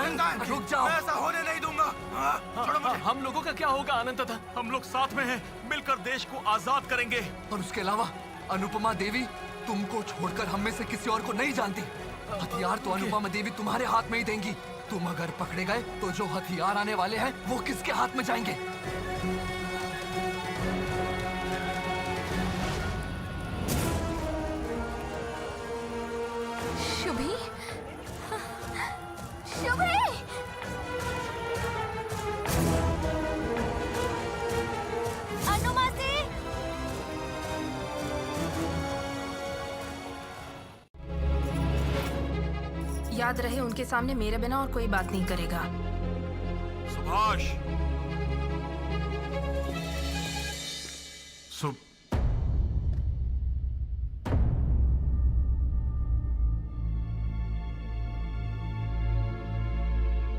चिंता है? रुक जाओ। मैं ऐसा होने नहीं दूंगा। छोड़ो मुझे। हम लोगों का क्या होगा अनंतता? हम लोग साथ में हैं, मिलकर देश को आजाद करेंगे। और उसके अलावा अनुपमा देवी तुमको छोड़कर हम में से किसी और को नहीं जानती। हथियार तो अनुपमा देवी तुम्हारे हाथ में ही देंगी। तुम अगर पकड़े गए तो जो हथियार आने वाले हैं वो किसके हाथ में जाएंगे? शुभी, शुभी, अनुमासी। याद रहे उनके सामने मेरे बिना और कोई बात नहीं करेगा। सुभाष,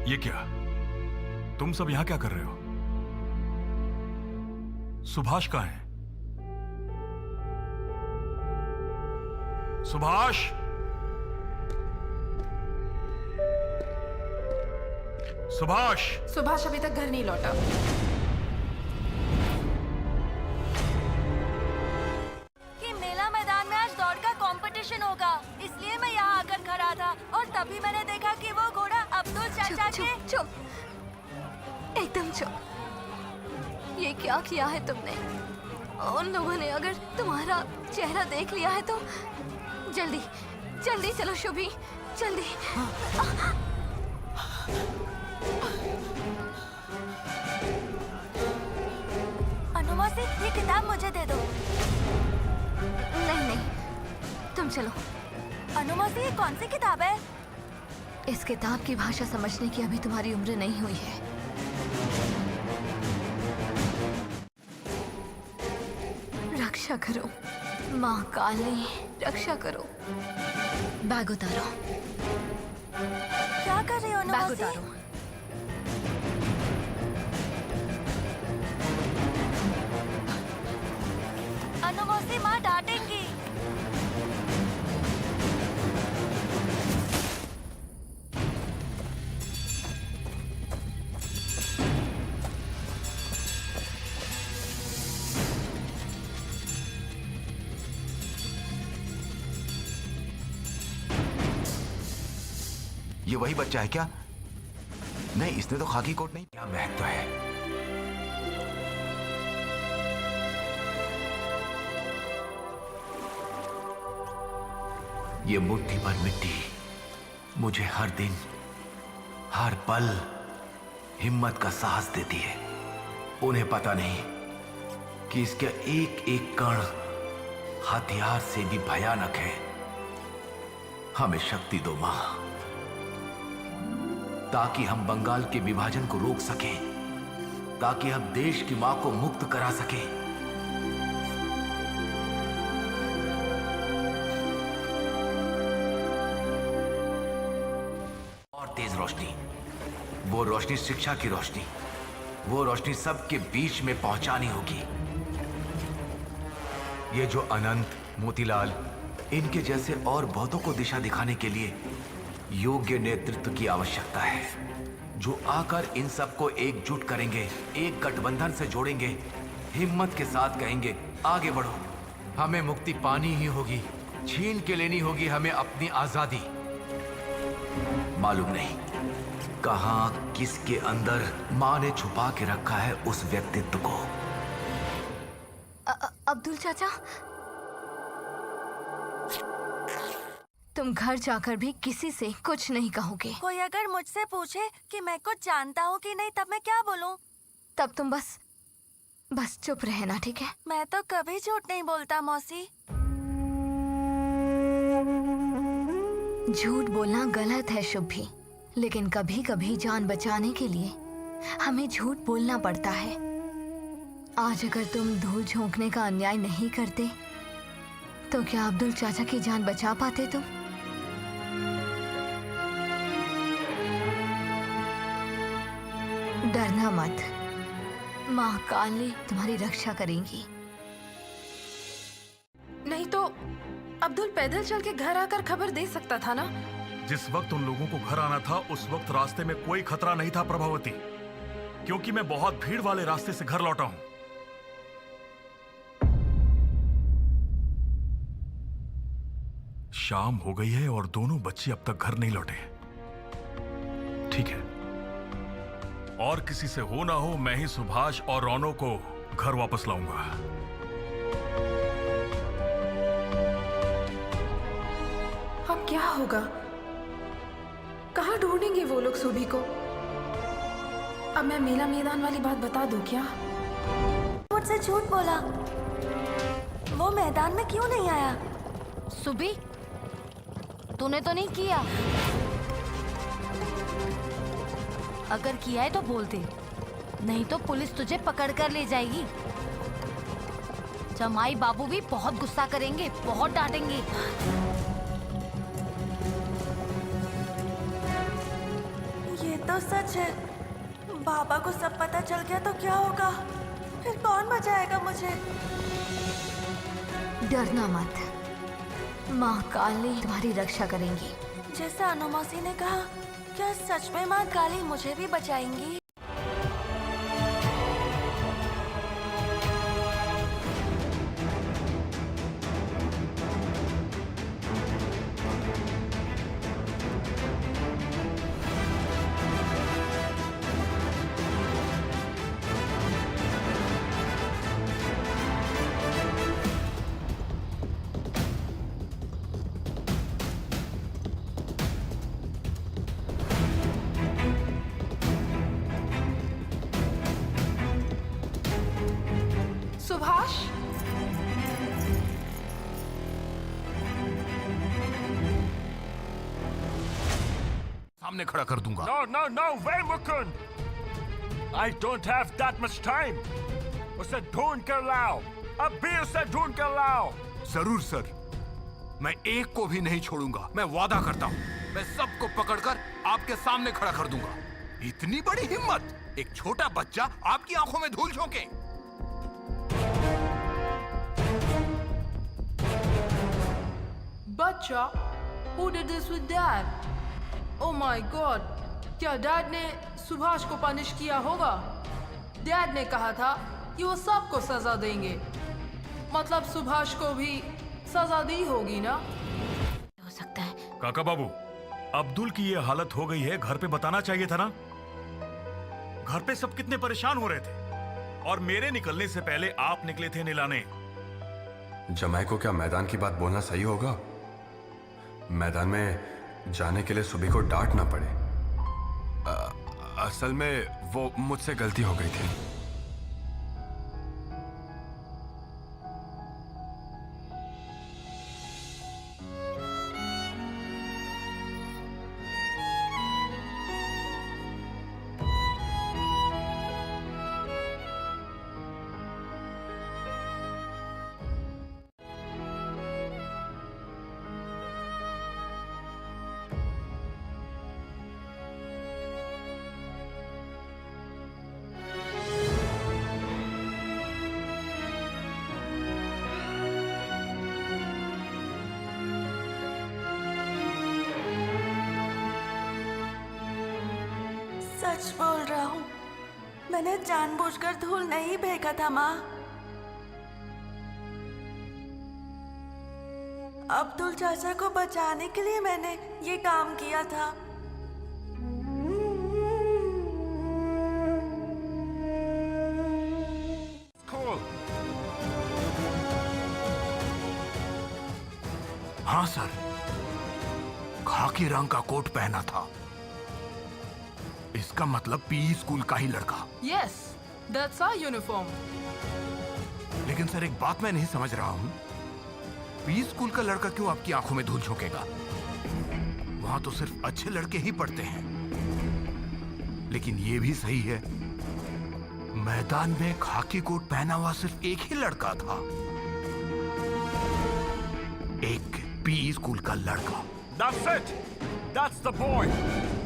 ये क्या? तुम सब यहां क्या कर रहे हो? सुभाष कहाँ है? सुभाष, सुभाष। सुभाष अभी तक घर नहीं लौटा। कि मेला मैदान में आज दौड़ का कंपटीशन होगा, इसलिए मैं यहाँ आकर खड़ा था और तभी मैंने देखा कि वो घोड़ा अब्दुल चाचा के। चुप, एकदम चुप। ये क्या किया है तुमने? उन लोगों ने अगर तुम्हारा चेहरा देख लिया है तो जल्दी जल्दी चलो शुभी, जल्दी। अनुमासी, ये किताब मुझे दे दो। नहीं नहीं, तुम चलो। अनुमासी, ये कौन सी किताब है? इस किताब की भाषा समझने की अभी तुम्हारी उम्र नहीं हुई है। रक्षा करो माँ काली, रक्षा करो। बैग उतारो। क्या कर रही हो अनुमासी? बैग उतारो। अनुमासी, माँ डांटेंगी। ये वही बच्चा है क्या? नहीं, इसने तो खाकी कोट नहीं। क्या महत्व है? ये मुट्ठी भर मिट्टी मुझे हर दिन, हर पल हिम्मत का साहस देती है। उन्हें पता नहीं कि इसके एक एक कण हथियार से भी भयानक है। हमें शक्ति दो मां, ताकि हम बंगाल के विभाजन को रोक सकें, ताकि हम देश की मां को मुक्त करा सकें। और तेज रोशनी, वो रोशनी शिक्षा की रोशनी, वो रोशनी सबके बीच में पहुंचानी होगी। ये जो अनंत, मोतीलाल, इनके जैसे और बहुतों को दिशा दिखाने के लिए योग्य नेतृत्व की आवश्यकता है, जो आकर इन सबको एकजुट करेंगे, एक गठबंधन से जोड़ेंगे, हिम्मत के साथ कहेंगे आगे बढ़ो, हमें मुक्ति पानी ही होगी, छीन के लेनी होगी हमें अपनी आजादी। मालूम नहीं कहां किसके अंदर मां ने छुपा के रखा है उस व्यक्तित्व को। अब्दुल चाचा, तुम घर जाकर भी किसी से कुछ नहीं कहोगे। कोई अगर मुझसे पूछे कि मैं कुछ जानता हूँ कि नहीं, तब मैं क्या बोलूँ? तब तुम बस चुप रहना, ठीक है? मैं तो कभी झूठ नहीं बोलता मौसी। झूठ बोलना गलत है शुभी, लेकिन कभी कभी जान बचाने के लिए हमें झूठ बोलना पड़ता है। आज अगर तुम धूल झोंकने का अन्याय नहीं करते तो क्या अब्दुल चाचा की जान बचा पाते तुम? डरना मत, माँ काली तुम्हारी रक्षा करेंगी। नहीं तो अब्दुल पैदल चल के घर आकर खबर दे सकता था ना। जिस वक्त उन लोगों को घर आना था उस वक्त रास्ते में कोई खतरा नहीं था प्रभावती, क्योंकि मैं बहुत भीड़ वाले रास्ते से घर लौटा हूं। शाम हो गई है और दोनों बच्चे अब तक घर नहीं लौटे। ठीक है, और किसी से हो ना हो मैं ही सुभाष और रौनक को घर वापस लाऊंगा। अब क्या होगा? कहाँ ढूंढेंगे वो लोग सुबी को? अब मैं मेला मैदान वाली बात बता दूं क्या? मुझसे झूठ बोला। वो मैदान में क्यों नहीं आया? सुबी, तूने तो नहीं किया। अगर किया है तो बोल दे, नहीं तो पुलिस तुझे पकड़ कर ले जाएगी। जमाई बाबू भी बहुत गुस्सा करेंगे, बहुत डांटेंगे। ये तो सच है। बाबा को सब पता चल गया तो क्या होगा? फिर कौन बचाएगा मुझे? डरना मत, माँ काली तुम्हारी रक्षा करेंगी। जैसा अनु मौसी ने कहा, क्या सच में माँ काली मुझे भी बचाएंगी? सुभाष, सामने खड़ा कर दूंगा। No, wait, Mukund. I don't have that much time. उसे ढूंढ कर लाओ, अब भी उसे ढूंढ कर लाओ। जरूर सर, मैं एक को भी नहीं छोड़ूंगा। मैं वादा करता हूँ, मैं सबको पकड़कर आपके सामने खड़ा कर दूंगा। इतनी बड़ी हिम्मत, एक छोटा बच्चा आपकी आंखों में धूल झोंके। बच्चा? Who did this with Dad? Oh my God! क्या डैड ने सुभाष को पनिश किया होगा? डैड ने कहा था कि वो सबको सजा देंगे। मतलब सुभाष को भी सजा दी होगी ना? हो सकता है। काका बाबू, अब्दुल की ये हालत हो गई है, घर पे बताना चाहिए था ना। घर पे सब कितने परेशान हो रहे थे, और मेरे निकलने से पहले आप निकले थे नीलाने। जमाई को क्या मैदान की बात बोलना सही होगा? मैदान में जाने के लिए सुबी को डांट ना पड़े। असल में वो मुझसे गलती हो गई थी। सच बोल रहा हूँ, मैंने जानबूझकर धूल नहीं फेंका था माँ। अब्दुल चाचा को बचाने के लिए मैंने ये काम किया था। हाँ सर, खाकी रंग का कोट पहना था। इसका मतलब पीई स्कूल का ही लड़का। Yes, that's our uniform. लेकिन सर, एक बात मैं नहीं समझ रहा हूँ, पीई स्कूल का लड़का क्यों आपकी आंखों में धूल झोंकेगा? वहां तो सिर्फ अच्छे लड़के ही पढ़ते हैं। लेकिन ये भी सही है, मैदान में खाकी कोट पहना हुआ सिर्फ एक ही लड़का था, एक पीई स्कूल का लड़का। That's it. That's the boy.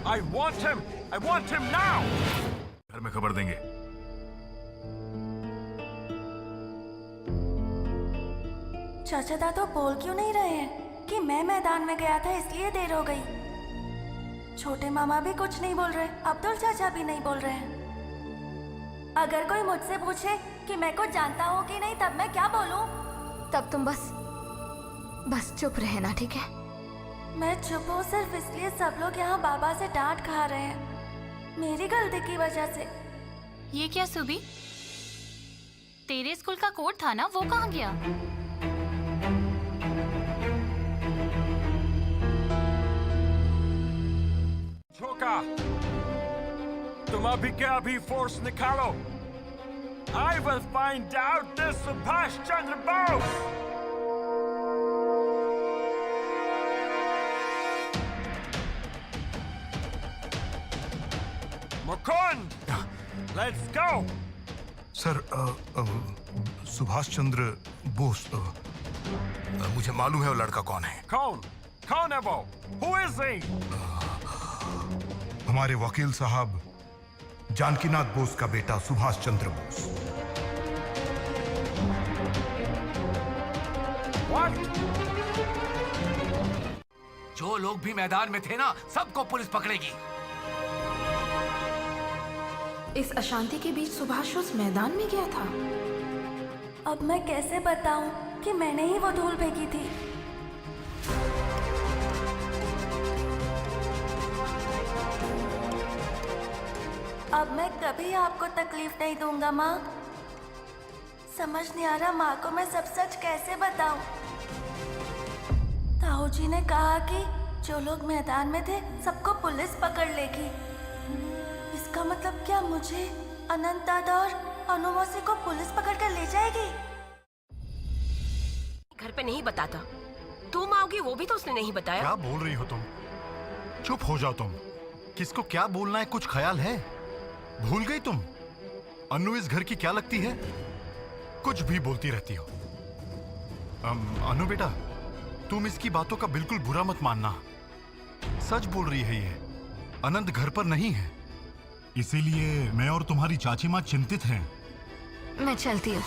I want him. I want him now. घर में खबर देंगे। चाचा दादू बोल क्यों नहीं रहे हैं कि मैं मैदान में गया था इसलिए देर हो गई? छोटे मामा भी कुछ नहीं बोल रहे, अब्दुल चाचा भी नहीं बोल रहे हैं। अगर कोई मुझसे पूछे कि मैं कुछ जानता हूँ कि नहीं, तब मैं क्या बोलूँ? तब तुम बस चुप रहना, ठीक है? मैं चुप हूँ सिर्फ इसलिए सब लोग यहाँ बाबा से डांट खा रहे हैं, मेरी गलती की वजह से। ये क्या सुबी? तेरे स्कूल का कोट था ना, वो कहाँ गया? झोंका, तुम अभी के अभी फोर्स निकालो। I will find out this Subhash Chandra Bose. Mukund, let's go। Sir Subhash Chandra Bose, मुझे मालूम है वो लड़का कौन है। कौन है वो? Who is he? हमारे वकील साहब जानकीनाथ बोस का बेटा सुभाष चंद्र बोस। What? जो लोग भी मैदान में थे ना, सबको पुलिस पकड़ेगी। इस अशांति के बीच सुभाष उस मैदान में गया था। अब मैं कैसे बताऊं कि मैंने ही वो धूल फेंकी थी? अब मैं कभी आपको तकलीफ नहीं दूंगा माँ। समझ नहीं आ रहा माँ को मैं सब सच कैसे बताऊं। ताऊ जी ने कहा कि जो लोग मैदान में थे सबको पुलिस पकड़ लेगी। इसका मतलब क्या मुझे, अनंत दादा और अनु मौसी को पुलिस पकड़ कर ले जाएगी? घर पे नहीं बताता, तुम आओगी वो भी तो उसने नहीं बताया। क्या बोल रही हो तुम? चुप हो जाओ तुम। किसको क्या बोलना है कुछ ख्याल है? भूल गई तुम अनु इस घर की क्या लगती है? कुछ भी बोलती रहती हो। अनु बेटा, तुम इसकी बातों का बिल्कुल बुरा मत मानना। सच बोल रही है ये। अनंत घर पर नहीं है, इसीलिए मैं और तुम्हारी चाची माँ चिंतित हैं। मैं चलती हूँ।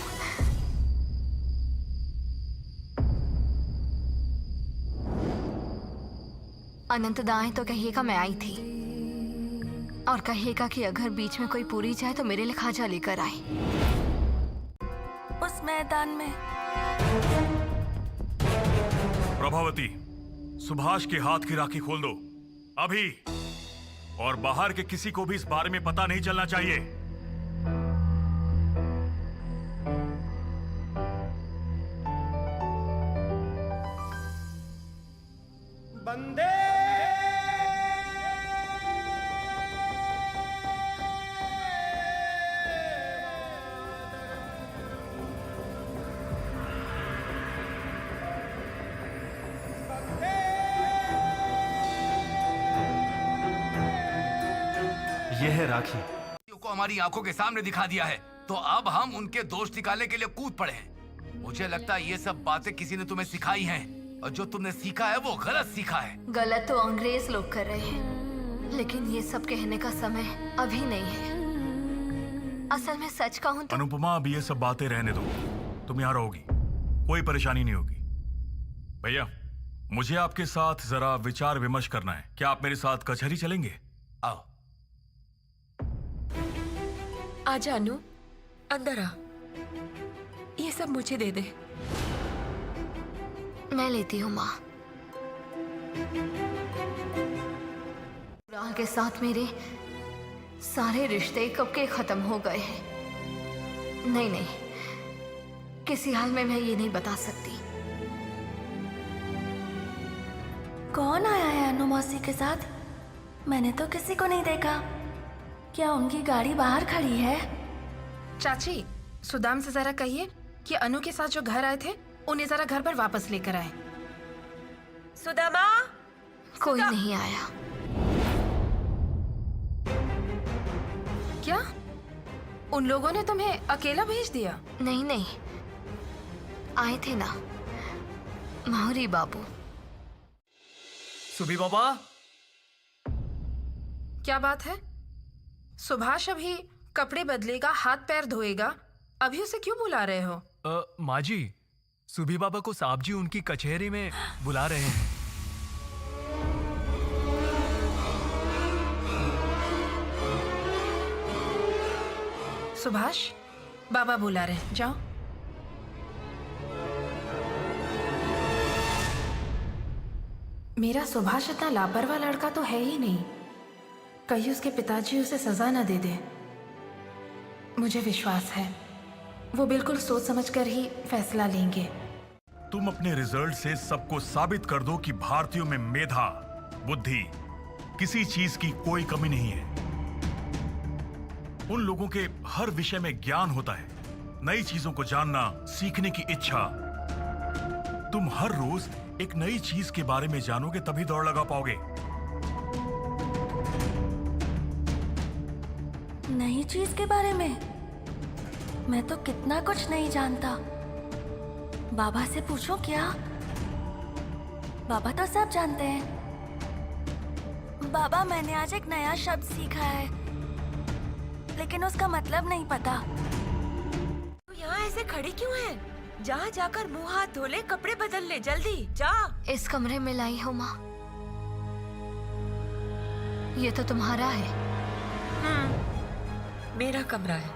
अनंत दाएं तो कहिएगा मैं आई थी, और कहिएगा कि अगर बीच में कोई पूरी जाए तो मेरे लिए खाजा लेकर आए। उस मैदान में प्रभावती, सुभाष के हाथ की राखी खोल दो अभी, और बाहर के किसी को भी इस बारे में पता नहीं चलना चाहिए। बंदे ये है राखी। को हमारी आंखों के सामने दिखा दिया है, तो अब हम उनके दोष निकालने के लिए कूद पड़े हैं। मुझे लगता है ये सब बातें किसी ने तुम्हें सिखाई हैं, और जो तुमने सीखा है वो गलत सीखा है। गलत तो अंग्रेज लोग कर रहे हैं, लेकिन ये सब कहने का समय अभी नहीं है। असल में सच कहूं तो अनुपमा, अब ये सब बातें रहने दो। तुम यहाँ रहोगी, कोई परेशानी नहीं होगी। भैया, मुझे आपके साथ जरा विचार विमर्श करना है। क्या आप मेरे साथ कचहरी चलेंगे? आओ। आजा अनु, अंदर आ। ये सब मुझे दे दे। मैं लेती हूँ माँ। राह के साथ मेरे सारे रिश्ते कब के खत्म हो गए हैं। नहीं, किसी हाल में मैं ये नहीं बता सकती। कौन आया है अनु मौसी के साथ? मैंने तो किसी को नहीं देखा। क्या उनकी गाड़ी बाहर खड़ी है? चाची, सुदाम से जरा कहिए कि अनु के साथ जो घर आए थे उन्हें जरा घर पर वापस लेकर आए। सुदामा, कोई नहीं आया। क्या उन लोगों ने तुम्हें अकेला भेज दिया? नहीं, आए थे ना माहुरी बाबू। सुबी बाबा, क्या बात है? सुभाष अभी कपड़े बदलेगा, हाथ पैर धोएगा, अभी उसे क्यों बुला रहे हो? माँ जी, सुबी बाबा को साहब जी उनकी कचहरी में बुला रहे हैं। सुभाष, बाबा बुला रहे, जाओ। मेरा सुभाष इतना लापरवाह लड़का तो है ही नहीं। कहीं उसके पिताजी उसे सजा न दे दे। मुझे विश्वास है वो बिल्कुल सोच समझकर ही फैसला लेंगे। तुम अपने रिजल्ट से सबको साबित कर दो कि भारतीयों में मेधा, बुद्धि, किसी चीज की कोई कमी नहीं है। उन लोगों के हर विषय में ज्ञान होता है, नई चीजों को जानना, सीखने की इच्छा। तुम हर रोज एक नई चीज के बारे में जानोगे तभी दौड़ लगा पाओगे। नई चीज के बारे में मैं तो कितना कुछ नहीं जानता। बाबा से पूछो क्या? बाबा तो सब जानते हैं। बाबा, मैंने आज एक नया शब्द सीखा है, लेकिन उसका मतलब नहीं पता। तू यहाँ ऐसे खड़ी क्यों है? जा जाकर मुंह हाथ धो ले, कपड़े बदल ले, जल्दी जा। इस कमरे में लाई हूँ माँ। ये तो तुम्हारा है। मेरा कमरा है।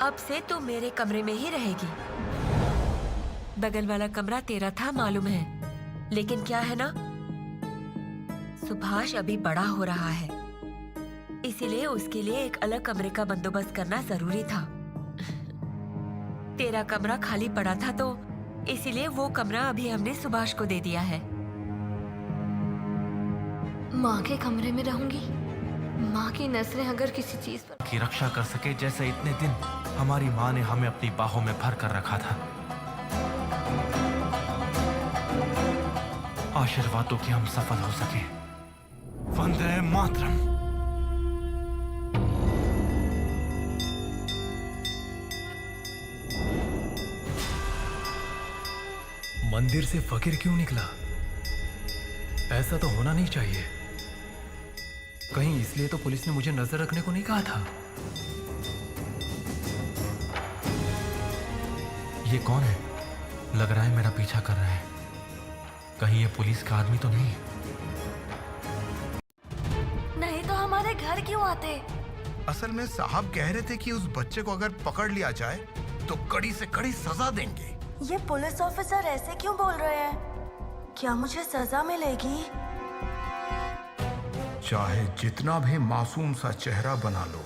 अब से तू मेरे कमरे में ही रहेगी। बगल वाला कमरा तेरा था, मालूम है, लेकिन क्या है ना, सुभाष अभी बड़ा हो रहा है, इसीलिए उसके लिए एक अलग कमरे का बंदोबस्त करना जरूरी था। तेरा कमरा खाली पड़ा था तो इसीलिए वो कमरा अभी हमने सुभाष को दे दिया है। माँ के कमरे में रहूंगी। माँ की नजरें अगर किसी चीज पर की रक्षा कर सके, जैसे इतने दिन हमारी माँ ने हमें अपनी बाहों में भर कर रखा था। आशीर्वादों की हम सफल हो सके। वंदे मातरम। मंदिर से फकीर क्यों निकला? ऐसा तो होना नहीं चाहिए। कहीं इसलिए तो पुलिस ने मुझे नजर रखने को नहीं कहा था। ये कौन है? लग रहा है मेरा पीछा कर रहा है। कहीं ये पुलिस का आदमी तो नहीं? नहीं तो हमारे घर क्यों आते? असल में साहब कह रहे थे कि उस बच्चे को अगर पकड़ लिया जाए तो कड़ी से कड़ी सजा देंगे। ये पुलिस ऑफिसर ऐसे क्यों बोल रहे हैं? क्या मुझे सजा मिलेगी? चाहे जितना भी मासूम सा चेहरा बना लो,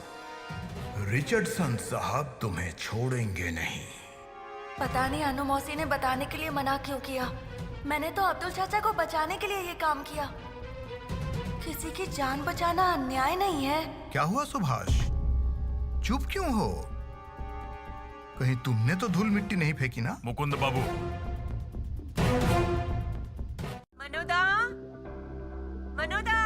रिचर्डसन साहब तुम्हें छोड़ेंगे नहीं। पता नहीं अनु मौसी ने बताने के लिए मना क्यों किया। मैंने तो अब्दुल चाचा को बचाने के लिए ये काम किया। किसी की जान बचाना अन्याय नहीं है। क्या हुआ सुभाष, चुप क्यों हो? कहीं तुमने तो धूल मिट्टी नहीं फेंकी ना? मुकुंद बाबू, मनोदा, मनोदा।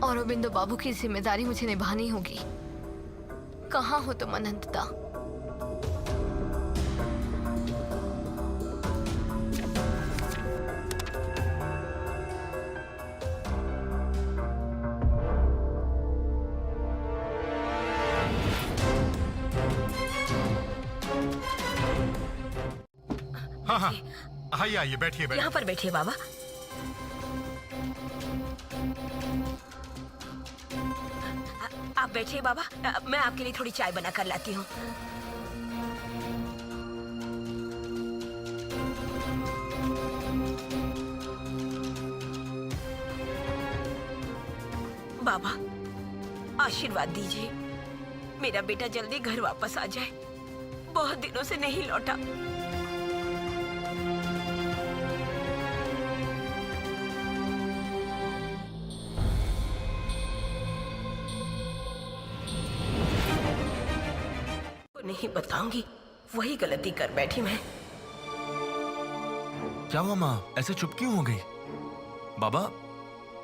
औरोबिंदो बाबू की जिम्मेदारी मुझे निभानी होगी। कहाँ हो तुम अनंतता? हाँ हाँ, आइए आइए, बैठिए बैठिए। यहाँ पर बैठिए बाबा। आप बैठिए बाबा, मैं आपके लिए थोड़ी चाय बना कर लाती हूँ। बाबा, आशीर्वाद दीजिए, मेरा बेटा जल्दी घर वापस आ जाए। बहुत दिनों से नहीं लौटा। नहीं बताऊंगी, वही गलती कर बैठी मैं। क्या हुआ माँ, ऐसे चुप क्यों हो गई? बाबा,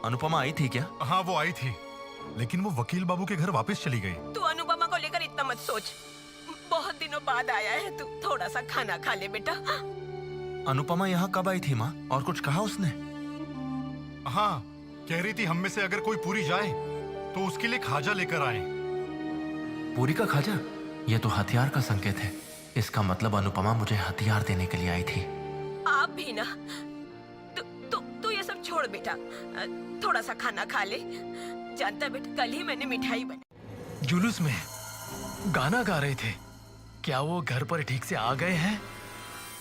अनुपमा आई थी क्या? हाँ वो आई थी, लेकिन वो वकील बाबू के घर वापस चली गई। तू अनुपमा को लेकर इतना मत सोच। बहुत दिनों बाद आया है तू, थोड़ा सा खाना खा ले बेटा। अनुपमा यहाँ कब आई थी माँ, और कुछ कहा उसने? हाँ, कह रही थी हम में से अगर कोई पूरी जाए तो उसके लिए खाजा लेकर आए। पूरी का खाजा? ये तो हथियार का संकेत है। इसका मतलब अनुपमा मुझे हथियार देने के लिए आई थी। आप भी ना। तू ये सब छोड़ बेटा, थोड़ा सा खाना खा ले। जानता बेटा, कल ही मैंने मिठाई बनाई। जुलूस में गाना गा रहे थे, क्या वो घर पर ठीक से आ गए हैं?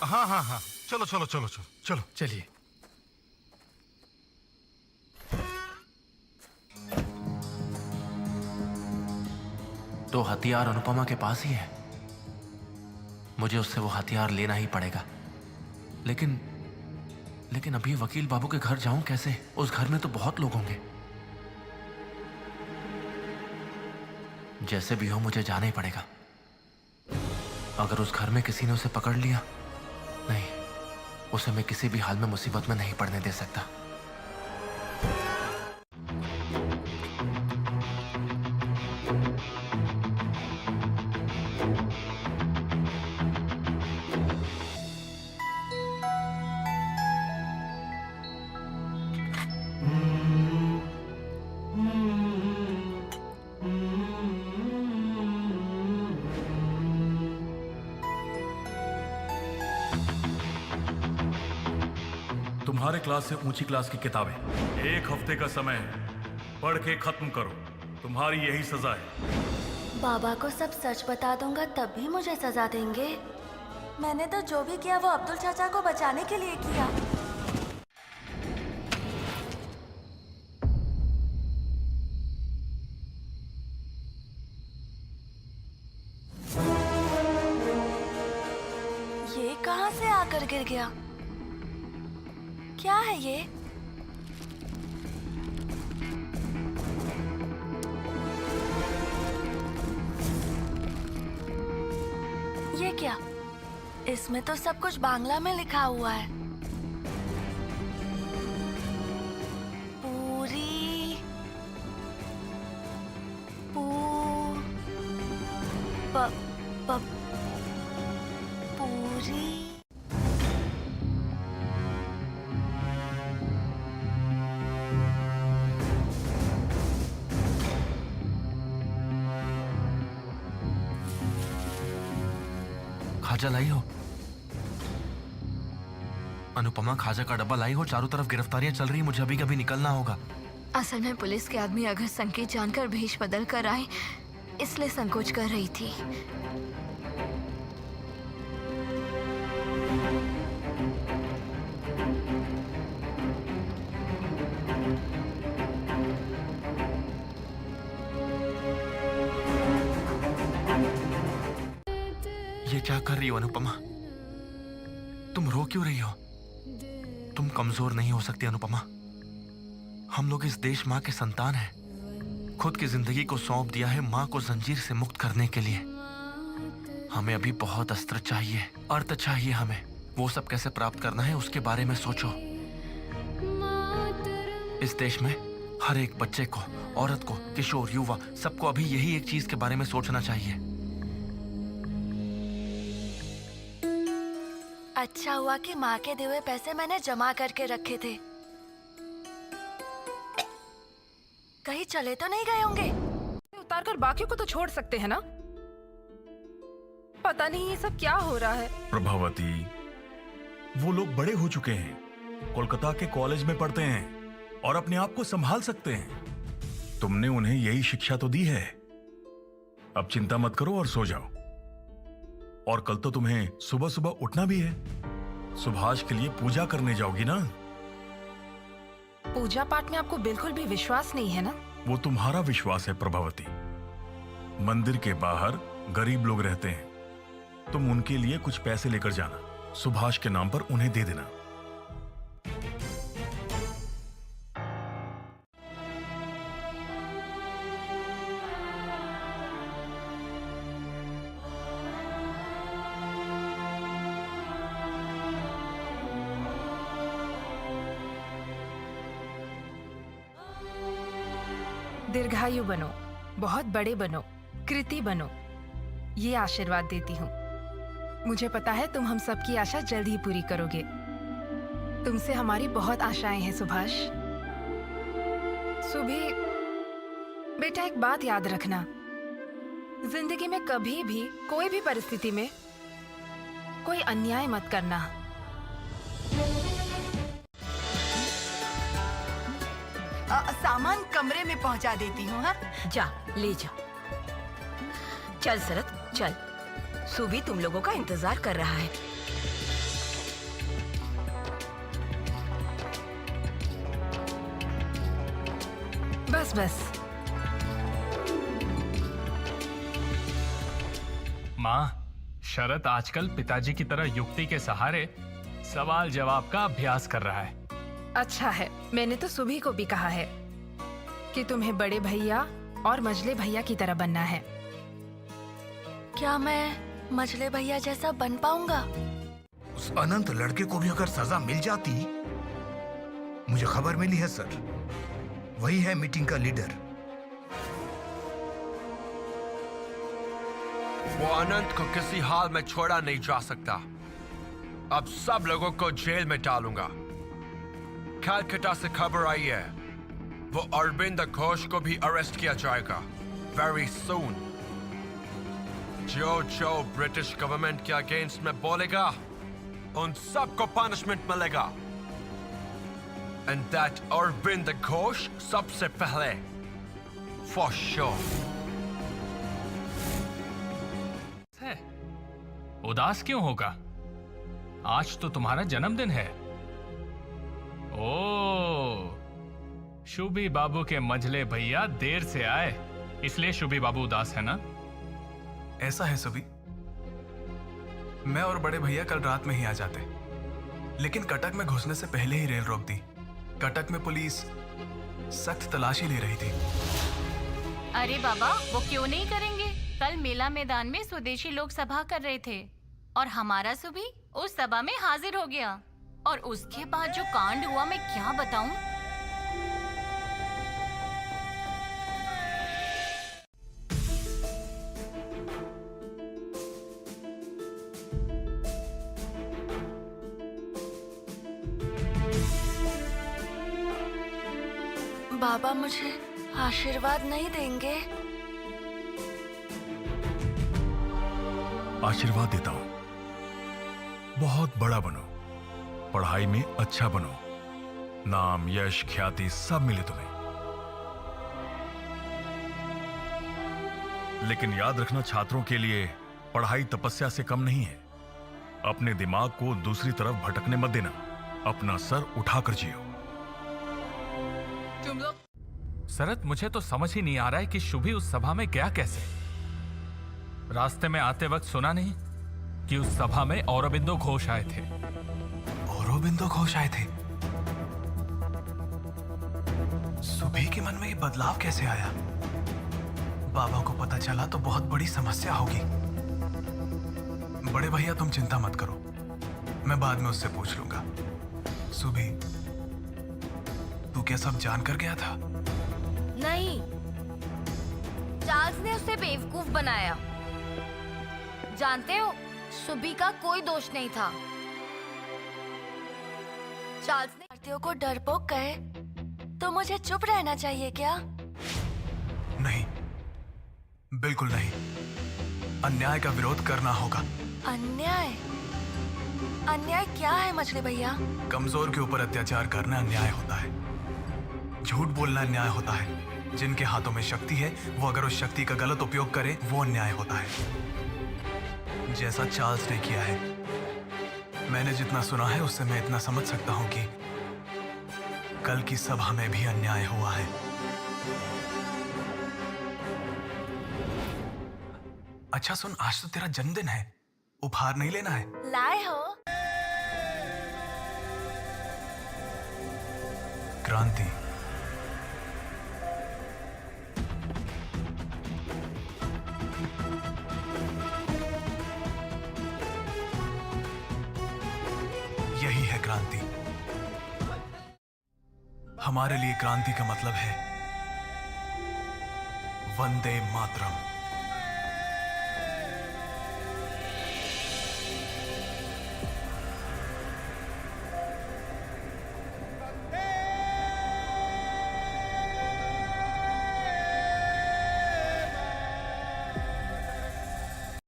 हाँ हाँ हाँ, चलो चलो चलो चलो चलो चलिए। तो हथियार अनुपमा के पास ही है। मुझे उससे वो हथियार लेना ही पड़ेगा। लेकिन अभी वकील बाबू के घर जाऊं कैसे? उस घर में तो बहुत लोग होंगे। जैसे भी हो मुझे जाना ही पड़ेगा। अगर उस घर में किसी ने उसे पकड़ लिया, नहीं, उसे मैं किसी भी हाल में मुसीबत में नहीं पड़ने दे सकता। तुम्हारे क्लास से ऊंची क्लास की किताबें 1 हफ्ते का समय है, पढ़ के खत्म करो। तुम्हारी यही सजा है। बाबा को सब सच बता दूंगा तब भी मुझे सजा देंगे। मैंने तो जो भी किया वो अब्दुल चाचा को बचाने के लिए किया। ये कहां से आकर गिर गया? क्या है ये? ये क्या? इसमें तो सब कुछ बांग्ला में लिखा हुआ है। पूरी पूरी खाजा लाई हो? अनुपमा, खाजा का डब्बा लाई हो? चारों तरफ गिरफ्तारियां चल रही, मुझे अभी कभी निकलना होगा। असल में पुलिस के आदमी अगर संकेत जानकर भेष बदल कर आए, इसलिए संकोच कर रही थी। ये क्या कर रही हो अनुपमा? तुम रो क्यों रही हो? तुम कमजोर नहीं हो सकती अनुपमा। हम लोग इस देश माँ के संतान हैं। खुद की जिंदगी को सौंप दिया है माँ को जंजीर से मुक्त करने के लिए। हमें अभी बहुत अस्त्र चाहिए, अर्थ चाहिए हमें। वो सब कैसे प्राप्त करना है उसके बारे में सोचो। इस देश में हर एक बच्चे को, औरत को, किशोर, युवा, सबको अभी यही एक चीज के बारे में सोचना चाहिए। अच्छा हुआ कि माँ के दिए हुए पैसे मैंने जमा करके रखे थे। कहीं चले तो नहीं गए होंगे? उतार कर बाकियों को तो छोड़ सकते हैं ना? पता नहीं ये सब क्या हो रहा है। प्रभावती, वो लोग बड़े हो चुके हैं, कोलकाता के कॉलेज में पढ़ते हैं और अपने आप को संभाल सकते हैं। तुमने उन्हें यही शिक्षा तो दी है। अब चिंता मत करो और सो जाओ। और कल तो तुम्हें सुबह सुबह उठना भी है। सुभाष के लिए पूजा करने जाओगी ना? पूजा पाठ में आपको बिल्कुल भी विश्वास नहीं है ना? वो तुम्हारा विश्वास है प्रभावती। मंदिर के बाहर गरीब लोग रहते हैं, तुम उनके लिए कुछ पैसे लेकर जाना। सुभाष के नाम पर उन्हें दे देना। दीर्घायु बनो, बहुत बड़े बनो, कृति बनो, ये आशीर्वाद देती हूँ। मुझे पता है तुम हम सबकी आशा जल्द ही पूरी करोगे। तुमसे हमारी बहुत आशाएं हैं सुभाष। सुभी, बेटा एक बात याद रखना, जिंदगी में कभी भी कोई भी परिस्थिति में कोई अन्याय मत करना। सामान कमरे में पहुंचा देती हूँ। हाँ, जा ले जा। चल शरद चल, सुबी तुम लोगों का इंतजार कर रहा है। बस बस। माँ, शरत आजकल पिताजी की तरह युक्ति के सहारे सवाल जवाब का अभ्यास कर रहा है। अच्छा है, मैंने तो सुबह को भी कहा है कि तुम्हें बड़े भैया और मझले भैया की तरह बनना है। क्या मैं मझले भैया जैसा बन पाऊंगा? उस अनंत लड़के को भी अगर सजा मिल जाती, मुझे खबर मिली है सर, वही है मीटिंग का लीडर। वो अनंत को किसी हाल में छोड़ा नहीं जा सकता। अब सब लोगों को जेल में डालूंगा। कलकत्ता से खबर आई है, वो अरविंद घोष को भी अरेस्ट किया जाएगा वेरी सून। जो ब्रिटिश गवर्नमेंट के अगेंस्ट में बोलेगा, उन सबको पनिशमेंट मिलेगा। एंड दैट अरविंद घोष सबसे पहले, फॉर श्योर। उदास क्यों होगा? आज तो तुम्हारा जन्मदिन है। ओह, शुभी बाबू के मझले भैया देर से आए, इसलिए शुभी बाबू उदास है ना? ऐसा है सुबी, मैं और बड़े भैया कल रात में ही आ जाते, लेकिन कटक में घुसने से पहले ही रेल रोक दी। कटक में पुलिस सख्त तलाशी ले रही थी। अरे बाबा, वो क्यों नहीं करेंगे? कल मेला मैदान में स्वदेशी लोग सभा कर रहे थे और हमारा सुबी उस सभा में हाजिर हो गया, और उसके बाद जो कांड हुआ मैं क्या बताऊं। बाबा मुझे आशीर्वाद नहीं देंगे? आशीर्वाद देता हूं, बहुत बड़ा बनो, पढ़ाई में अच्छा बनो, नाम यश ख्याति सब मिले तुम्हें। लेकिन याद रखना, छात्रों के लिए पढ़ाई तपस्या से कम नहीं है। अपने दिमाग को दूसरी तरफ भटकने मत देना, अपना सर उठाकर जियो। तुम लोग शरत, मुझे तो समझ ही नहीं आ रहा है कि शुभी उस सभा में गया कैसे। रास्ते में आते वक्त सुना नहीं कि उस सभा में औरबिंदो घोष आए थे? औरबिंदो घोष आए थे? सुबह के मन में ये बदलाव कैसे आया? बाबा को पता चला तो बहुत बड़ी समस्या होगी। बड़े भैया तुम चिंता मत करो, मैं बाद में उससे पूछ लूंगा। सुबह, तू क्या सब जानकर गया था? नहीं, चार्ल्स ने उसे बेवकूफ बनाया। जानते हो, सुबी का कोई दोष नहीं था। चार्ल्स ने भारतीयों को डरपोक कहे तो मुझे चुप रहना चाहिए क्या? नहीं, बिल्कुल नहीं। अन्याय का विरोध करना होगा। अन्याय? अन्याय क्या है मछली भैया? कमजोर के ऊपर अत्याचार करना अन्याय होता है। झूठ बोलना अन्याय होता है। जिनके हाथों में शक्ति है, वो अगर उस शक्ति का गलत उपयोग करे, वो अन्याय होता है, जैसा चार्ल्स ने किया है। मैंने जितना सुना है उससे मैं इतना समझ सकता हूं कि कल की सभा में भी अन्याय हुआ है। अच्छा सुन, आज तो तेरा जन्मदिन है, उपहार नहीं लेना है? लाए हो? क्रांति। यही है क्रांति। हमारे लिए क्रांति का मतलब है वंदे मातरम।